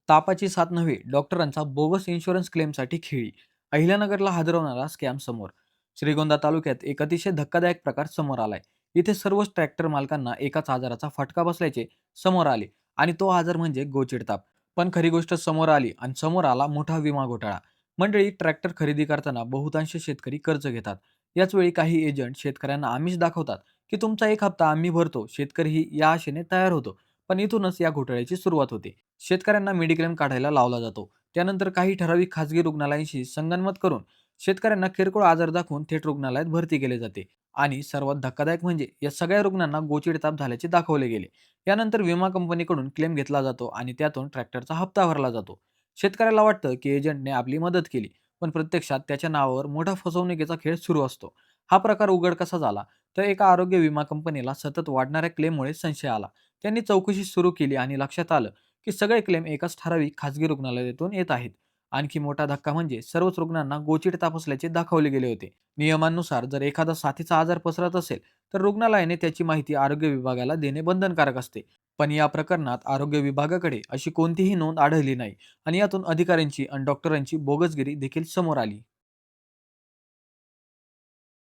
तापाची साथ नव्हे, डॉक्टरांचा बोगस इन्शुरन्स क्लेमसाठी खेळी. अहिल्यानगरला हादरवणारा स्कॅम समोर. श्रीगोंदा तालुक्यात एक अतिशय धक्कादायक प्रकार समोर आलाय. इथे सर्वच ट्रॅक्टर मालकांना एकाच आजाराचा फटका बसल्याचे समोर आले आणि तो आजार म्हणजे गोचिड ताप. पण खरी गोष्ट समोर आली आणि समोर आला मोठा विमा घोटाळा. मंडळी, ट्रॅक्टर खरेदी करताना बहुतांश शेतकरी कर्ज घेतात. याच वेळी काही एजंट शेतकऱ्यांना आमिष दाखवतात की तुमचा एक हप्ता आम्ही भरतो. शेतकरीही या आशेने तयार होतो. पण इथूनच या घोटाळ्याची सुरुवात होते. शेतकऱ्यांना मेडिक्लेम काढायला लावला जातो. त्यानंतर काही ठराविक खासगी रुग्णालयांशी संगनमत करून शेतकऱ्यांना किरकोळ आजार दाखवून थेट रुग्णालयात भरती केले जाते. आणि सर्वात धक्कादायक म्हणजे या सगळ्या रुग्णांना गोचिड ताप झाल्याचे दाखवले गेले. यानंतर विमा कंपनीकडून क्लेम घेतला जातो आणि त्यातून ट्रॅक्टरचा हप्ता भरला जातो. शेतकऱ्याला वाटतं की एजंटने आपली मदत केली, पण प्रत्यक्षात त्याच्या नावावर मोठा फसवणुकीचा खेळ सुरू असतो. हा प्रकार उघड कसा झाला? तर एका आरोग्य विमा कंपनीला सतत वाढणाऱ्या क्लेममुळे संशय आला. त्यांनी चौकशी सुरू केली आणि लक्षात आलं की सगळे क्लेम एकाच ठराविक खाजगी रुग्णालयातून येत आहेत. आणखी मोठा धक्का म्हणजे सर्वच रुग्णांना गोचिड ताप असल्याचे दाखवले गेले होते. नियमांनुसार जर एखादा साथीचा आजार पसरत असेल तर रुग्णालयाने त्याची माहिती आरोग्य विभागाला देणे बंधनकारक असते. पण या प्रकरणात आरोग्य विभागाकडे अशी कोणतीही नोंद आढळली नाही आणि यातून अधिकाऱ्यांची आणि डॉक्टरांची बोगसगिरी देखील समोर आली.